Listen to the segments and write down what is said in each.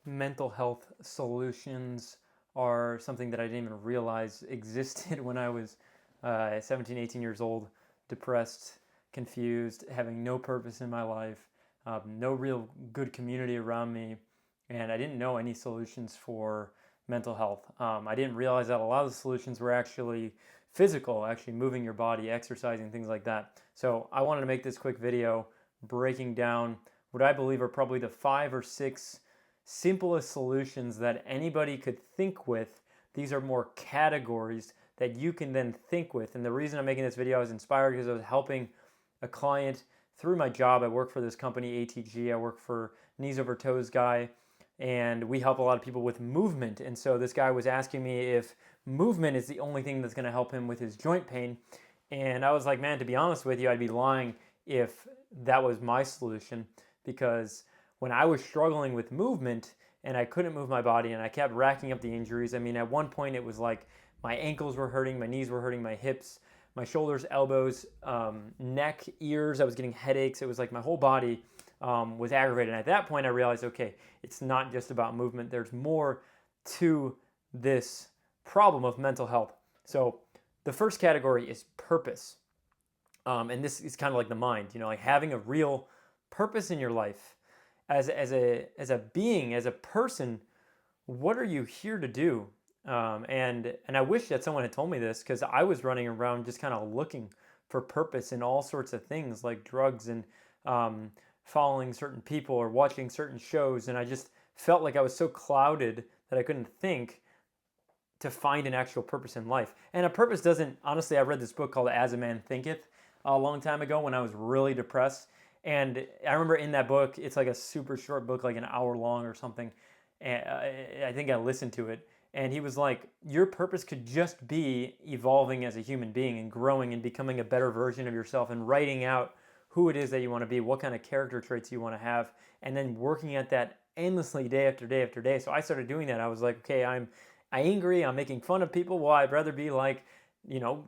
mental health solutions are something that I didn't even realize existed when I was 17, 18 years old, depressed, confused, having no purpose in my life, no real good community around me, and I didn't know any solutions for mental health. I didn't realize that a lot of the solutions were actually physical, actually moving your body, exercising, things like that. So I wanted to make this quick video breaking down what I believe are probably the 5 or 6 simplest solutions that anybody could think with. These are more categories that you can then think with. And the reason I'm making this video, I was inspired because I was helping a client through my job. I work for this company, ATG. I work for Knees Over Toes Guy, and we help a lot of people with movement. And so this guy was asking me if movement is the only thing that's going to help him with his joint pain. And I was like, man, to be honest with you, I'd be lying if that was my solution, because when I was struggling with movement and I couldn't move my body and I kept racking up the injuries, I mean, at one point it was like my ankles were hurting, my knees were hurting, my hips, my shoulders, elbows, neck, ears. I was getting headaches. It was like my whole body was aggravated. And at that point, I realized, okay, it's not just about movement. There's more to this problem of mental health. So the first category is purpose. And this is kind of like the mind, like having a real purpose in your life as a being, as a person. What are you here to do? And I wish that someone had told me this, because I was running around just kind of looking for purpose in all sorts of things like drugs and following certain people or watching certain shows. And I just felt like I was so clouded that I couldn't think to find an actual purpose in life. And a purpose doesn't, honestly, I read this book called As a Man Thinketh a long time ago when I was really depressed. And I remember in that book, it's like a super short book, like an hour long or something. And I think I listened to it. And he was like, your purpose could just be evolving as a human being and growing and becoming a better version of yourself and writing out who it is that you want to be, what kind of character traits you want to have, and then working at that endlessly day after day after day. So I started doing that. I was like, okay, I'm angry, I'm making fun of people. Well, I'd rather be like,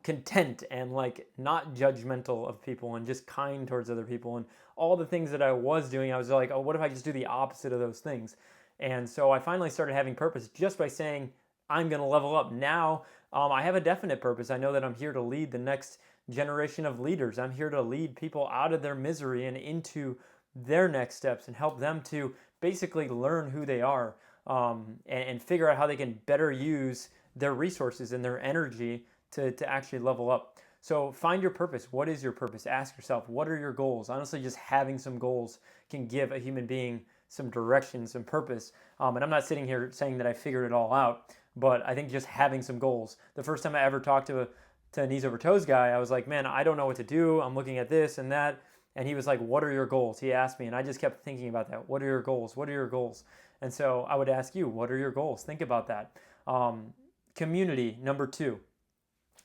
content and like not judgmental of people and just kind towards other people. And all the things that I was doing, I was like, oh, what if I just do the opposite of those things? And so I finally started having purpose just by saying, I'm going to level up. Now I have a definite purpose. I know that I'm here to lead the next generation of leaders. I'm here to lead people out of their misery and into their next steps and help them to basically learn who they are, and figure out how they can better use their resources and their energy to actually level up. So find your purpose. What is your purpose? Ask yourself, what are your goals? Honestly, just having some goals can give a human being some direction, some purpose. And I'm not sitting here saying that I figured it all out, but I think just having some goals. The first time I ever talked to a Knees Over Toes guy, I was like, man, I don't know what to do. I'm looking at this and that. And he was like, what are your goals? He asked me, and I just kept thinking about that. What are your goals? What are your goals? And so I would ask you, what are your goals? Think about that. Community, number 2.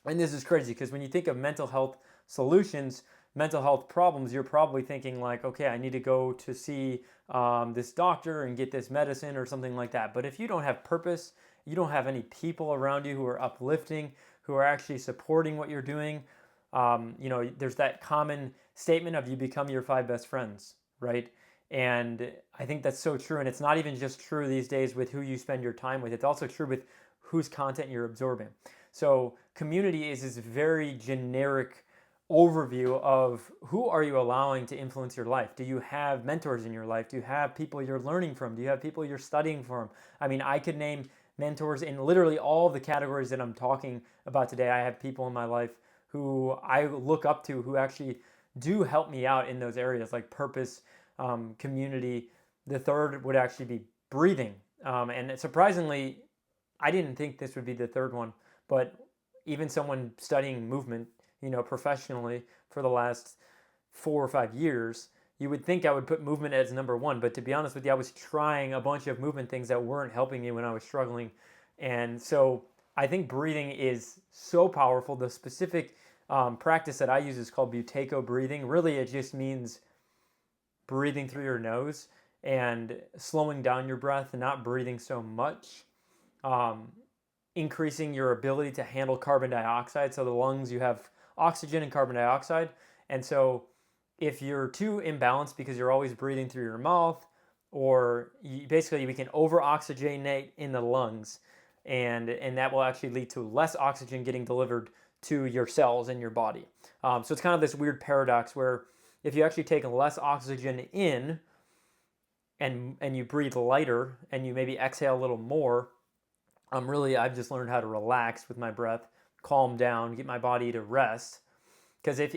And this is crazy because when you think of mental health solutions, mental health problems, you're probably thinking like, okay, I need to go to see this doctor and get this medicine or something like that. But if you don't have purpose, you don't have any people around you who are uplifting, who are actually supporting what you're doing. There's that common statement of you become your 5 best friends, right? And I think that's so true. And it's not even just true these days with who you spend your time with. It's also true with whose content you're absorbing. So community is this very generic overview of who are you allowing to influence your life. Do you have mentors in your life? Do you have people you're learning from? Do you have people you're studying from? I mean, I could name mentors in literally all the categories that I'm talking about today. I have people in my life who I look up to, who actually do help me out in those areas like purpose, community. The third would actually be breathing. And surprisingly, I didn't think this would be the third one, but even someone studying movement, professionally for the last 4 or 5 years, you would think I would put movement as number 1. But to be honest with you, I was trying a bunch of movement things that weren't helping me when I was struggling. And so I think breathing is so powerful. The specific practice that I use is called Buteyko breathing. Really, it just means breathing through your nose and slowing down your breath and not breathing so much. Increasing your ability to handle carbon dioxide. So the lungs, you have oxygen and carbon dioxide. And so if you're too imbalanced because you're always breathing through your mouth or basically we can over oxygenate in the lungs, and that will actually lead to less oxygen getting delivered to your cells in your body. So it's kind of this weird paradox where if you actually take less oxygen in and you breathe lighter and you maybe exhale a little more, I've just learned how to relax with my breath, calm down, get my body to rest. Because if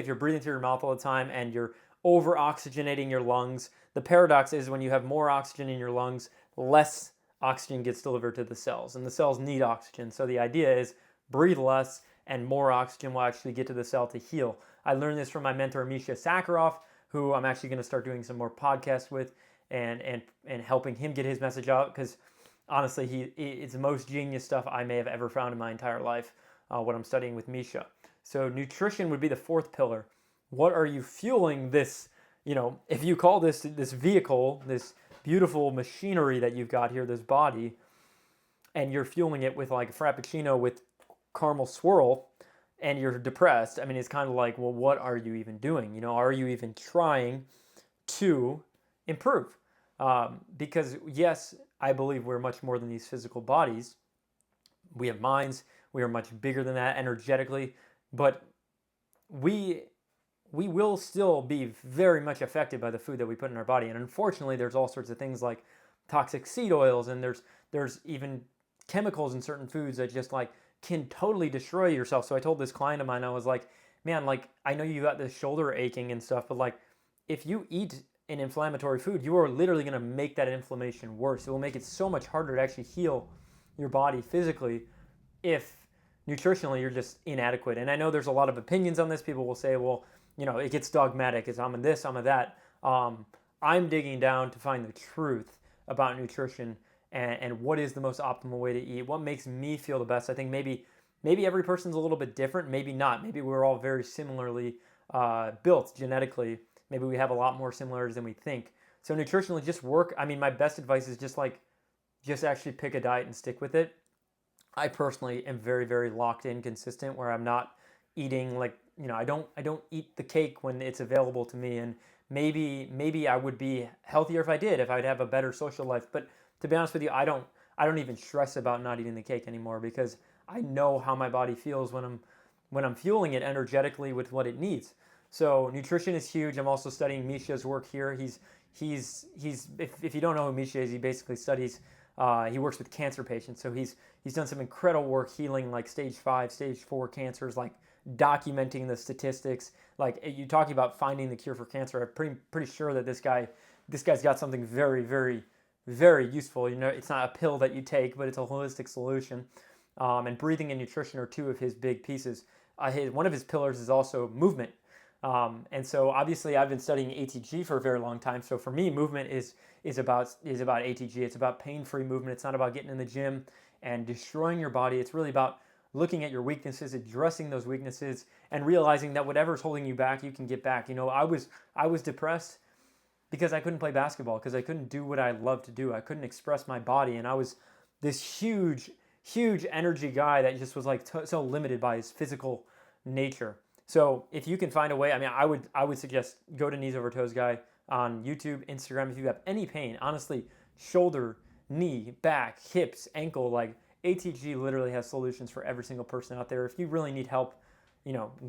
you're breathing through your mouth all the time and you're over oxygenating your lungs, the paradox is when you have more oxygen in your lungs, less oxygen gets delivered to the cells, and the cells need oxygen. So the idea is breathe less and more oxygen will actually get to the cell to heal. I learned this from my mentor Misha Sakharov, who I'm actually going to start doing some more podcasts with and helping him get his message out, because honestly, it's the most genius stuff I may have ever found in my entire life, what I'm studying with Misha. So nutrition would be the fourth pillar. What are you fueling this, if you call this vehicle, this beautiful machinery that you've got here, this body, and you're fueling it with like a Frappuccino with caramel swirl, and you're depressed, I mean, it's kind of like, well, what are you even doing? Are you even trying to improve? Because yes, I believe we're much more than these physical bodies. We have minds. We are much bigger than that energetically, but we will still be very much affected by the food that we put in our body. And unfortunately, there's all sorts of things like toxic seed oils, and there's even chemicals in certain foods that just like can totally destroy yourself. So I told this client of mine, I was like, man, like I know you got this shoulder aching and stuff, but like if you eat an inflammatory food, you are literally going to make that inflammation worse. It will make it so much harder to actually heal your body physically if nutritionally you're just inadequate. And I know there's a lot of opinions on this. People will say, well, it gets dogmatic. It's I'm in this, I'm in that. I'm digging down to find the truth about nutrition and what is the most optimal way to eat, what makes me feel the best. I think maybe every person's a little bit different, maybe not. Maybe we're all very similarly built genetically. Maybe we have a lot more similarities than we think. So nutritionally, just work. I mean, my best advice is just actually pick a diet and stick with it. I personally am very, very locked in, consistent, where I'm not eating like, I don't eat the cake when it's available to me. And maybe I would be healthier if I did, if I'd have a better social life. But to be honest with you, I don't even stress about not eating the cake anymore, because I know how my body feels when I'm fueling it energetically with what it needs. So nutrition is huge. I'm also studying Misha's work here. He's if you don't know who Misha is, he basically studies. He works with cancer patients. So he's done some incredible work healing like stage 5, stage 4 cancers, like documenting the statistics. Like you talking about finding the cure for cancer. I'm pretty sure that this guy's got something very, very, very useful. It's not a pill that you take, but it's a holistic solution. And breathing and nutrition are two of his big pieces. One of his pillars is also movement. And so obviously I've been studying ATG for a very long time. So for me, movement is about ATG. It's about pain-free movement. It's not about getting in the gym and destroying your body. It's really about looking at your weaknesses, addressing those weaknesses, and realizing that whatever's holding you back, you can get back. I was depressed because I couldn't play basketball, because I couldn't do what I loved to do. I couldn't express my body, and I was this huge energy guy that just was like so limited by his physical nature. So if you can find a way, I mean, I would suggest go to Knees Over Toes Guy on YouTube, Instagram. If you have any pain, honestly, shoulder, knee, back, hips, ankle, like ATG literally has solutions for every single person out there. If you really need help,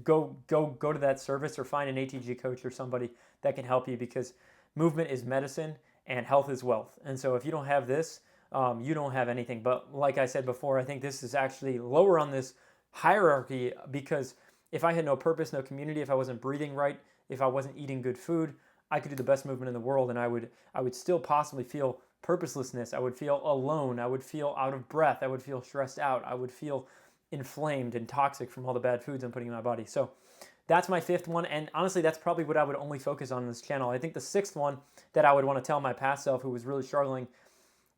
go to that service or find an ATG coach or somebody that can help you, because movement is medicine and health is wealth. And so if you don't have this, you don't have anything. But like I said before, I think this is actually lower on this hierarchy, because if I had no purpose, no community, if I wasn't breathing right, if I wasn't eating good food, I could do the best movement in the world, and I would still possibly feel purposelessness. I would feel alone. I would feel out of breath. I would feel stressed out. I would feel inflamed and toxic from all the bad foods I'm putting in my body. So that's my fifth one, and honestly, that's probably what I would only focus on this channel. I think the sixth one that I would want to tell my past self, who was really struggling,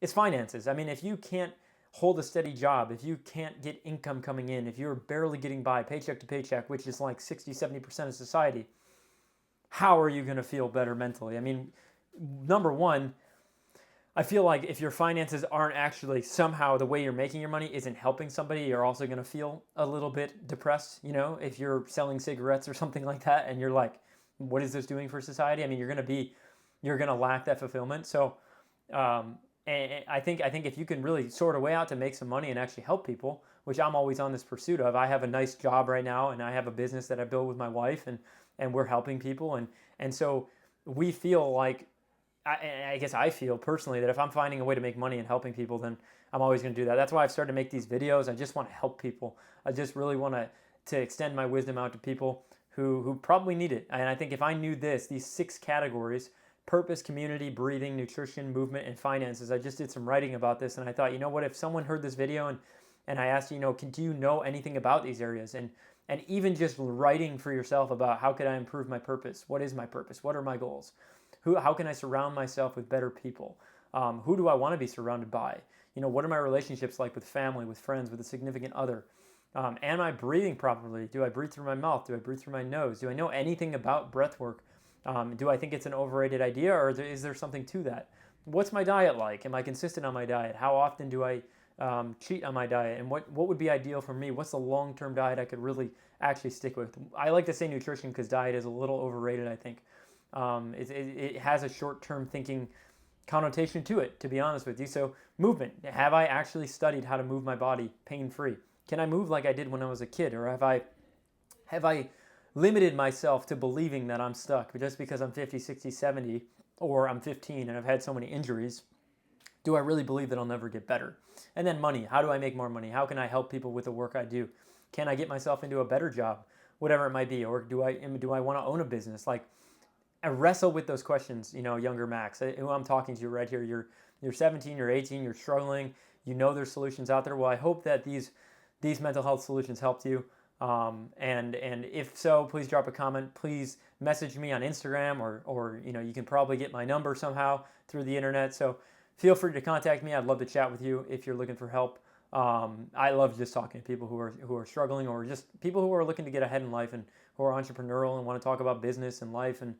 is finances. I mean, if you can't hold a steady job, if you can't get income coming in, if you're barely getting by paycheck to paycheck, which is like 60-70% of society, how are you going to feel better mentally? I mean, number one, I feel like if your finances aren't actually somehow the way you're making your money isn't helping somebody, you're also going to feel a little bit depressed. If you're selling cigarettes or something like that and you're like, what is this doing for society? I mean, you're going you're going to lack that fulfillment. So and I think if you can really sort a way out to make some money and actually help people, which I'm always on this pursuit of. I have a nice job right now, and I have a business that I build with my wife, and we're helping people, and so we feel like I guess I feel personally that if I'm finding a way to make money and helping people, then I'm always going to do that. That's why I've started to make these videos. I just want to help people. I just really want to extend my wisdom out to people who probably need it. And I think if I knew these 6 categories: purpose, community, breathing, nutrition, movement, and finances. I just did some writing about this, and I thought, you know what, if someone heard this video and I asked, do you know anything about these areas? And even just writing for yourself about how could I improve my purpose? What is my purpose? What are my goals? How can I surround myself with better people? Who do I want to be surrounded by? What are my relationships like with family, with friends, with a significant other? Am I breathing properly? Do I breathe through my mouth? Do I breathe through my nose? Do I know anything about breath work? Do I think it's an overrated idea, or is there something to that? What's my diet like? Am I consistent on my diet? How often do I cheat on my diet? And what would be ideal for me? What's the long-term diet I could really actually stick with? I like to say nutrition because diet is a little overrated, I think. It has a short-term thinking connotation to it, to be honest with you. So movement. Have I actually studied how to move my body pain-free? Can I move like I did when I was a kid? Or have I limited myself to believing that I'm stuck just because I'm 50, 60, 70, or I'm 15 and I've had so many injuries? Do I really believe that I'll never get better? And then money. How do I make more money? How can I help people with the work I do? Can I get myself into a better job, whatever it might be? Or do I want to own a business? Like, I wrestle with those questions, younger Max, who I'm talking to right here. You're 17, you're 18, you're struggling. There's solutions out there. Well, I hope that these mental health solutions helped you. And if so, please drop a comment. Please message me on Instagram, or you can probably get my number somehow through the internet. So feel free to contact me. I'd love to chat with you if you're looking for help. I love just talking to people who are struggling, or just people who are looking to get ahead in life and who are entrepreneurial and want to talk about business and life. And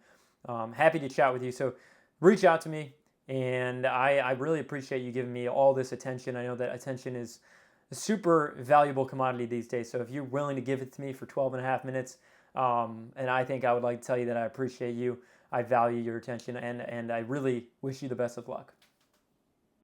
happy to chat with you. So reach out to me, and I really appreciate you giving me all this attention. I know that attention is a super valuable commodity these days. So if you're willing to give it to me for 12 and a half minutes, and I think I would like to tell you that I appreciate you, I value your attention, and I really wish you the best of luck.